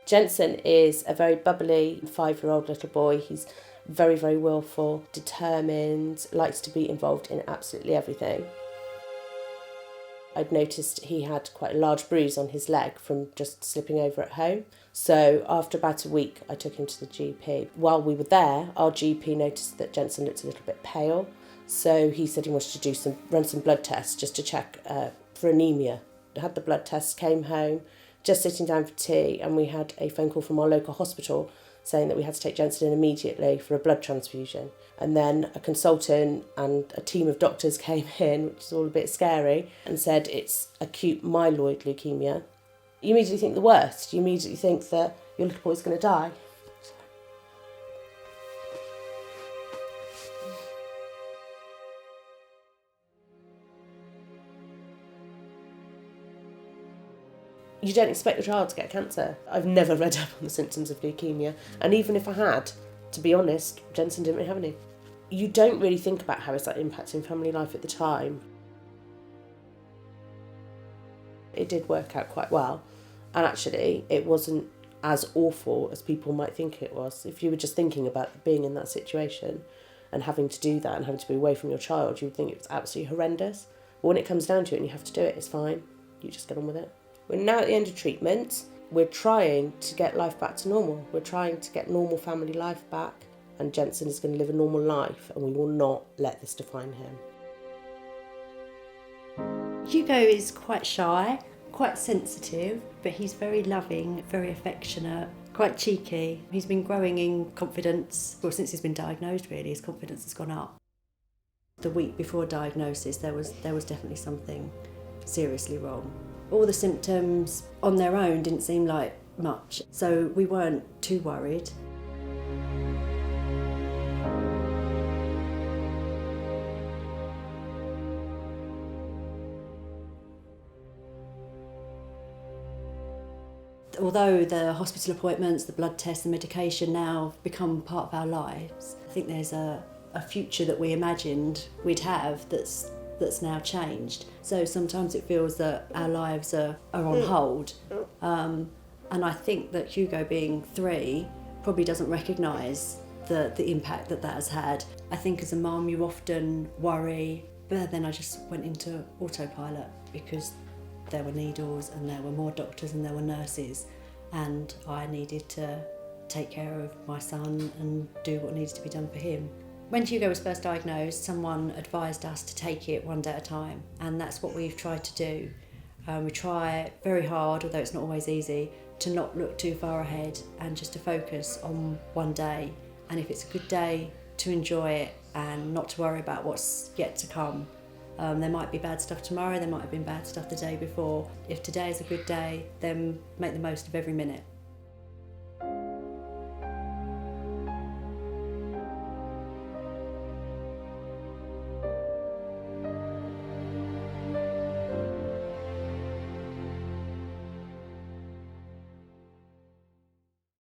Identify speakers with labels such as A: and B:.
A: Jensen is a very bubbly 5-year-old little boy. He's very, very willful, determined, likes to be involved in absolutely everything. I'd noticed he had quite a large bruise on his leg from just slipping over at home. So after about a week, I took him to the GP. While we were there, our GP noticed that Jensen looked a little bit pale. So he said he wanted to run some blood tests just to check for anemia. I had the blood tests, came home, just sitting down for tea, and we had a phone call from our local hospital saying that we had to take Jensen in immediately for a blood transfusion. And then a consultant and a team of doctors came in, which is all a bit scary, and said it's acute myeloid leukemia. You immediately think the worst. You immediately think that your little boy's going to die. You don't expect your child to get cancer. I've never read up on the symptoms of leukemia, and even if I had, to be honest, Jensen didn't really have any. You don't really think about how it's impacting family life at the time. It did work out quite well, and actually it wasn't as awful as people might think it was. If you were just thinking about being in that situation and having to do that and having to be away from your child, you would think it was absolutely horrendous. But when it comes down to it and you have to do it, it's fine. You just get on with it. We're now at the end of treatment. We're trying to get life back to normal. We're trying to get normal family life back, and Jensen is going to live a normal life, and we will not let this define him.
B: Hugo is quite shy, quite sensitive, but he's very loving, very affectionate, quite cheeky. He's been growing in confidence. Well, since he's been diagnosed, really, his confidence has gone up. The week before diagnosis, there was definitely something seriously wrong. All the symptoms on their own didn't seem like much, so we weren't too worried. Although the hospital appointments, the blood tests, the medication now have become part of our lives, I think there's a future that we imagined we'd have that's now changed. So sometimes it feels that our lives are on hold. And I think that Hugo being 3 probably doesn't recognise the impact that has had. I think as a mum you often worry, but then I just went into autopilot because there were needles and there were more doctors and there were nurses, and I needed to take care of my son and do what needed to be done for him. When Hugo was first diagnosed, someone advised us to take it one day at a time, and that's what we've tried to do. We try very hard, although it's not always easy, to not look too far ahead and just to focus on one day. And if it's a good day, to enjoy it and not to worry about what's yet to come. There might be bad stuff tomorrow, there might have been bad stuff the day before. If today is a good day, then make the most of every minute.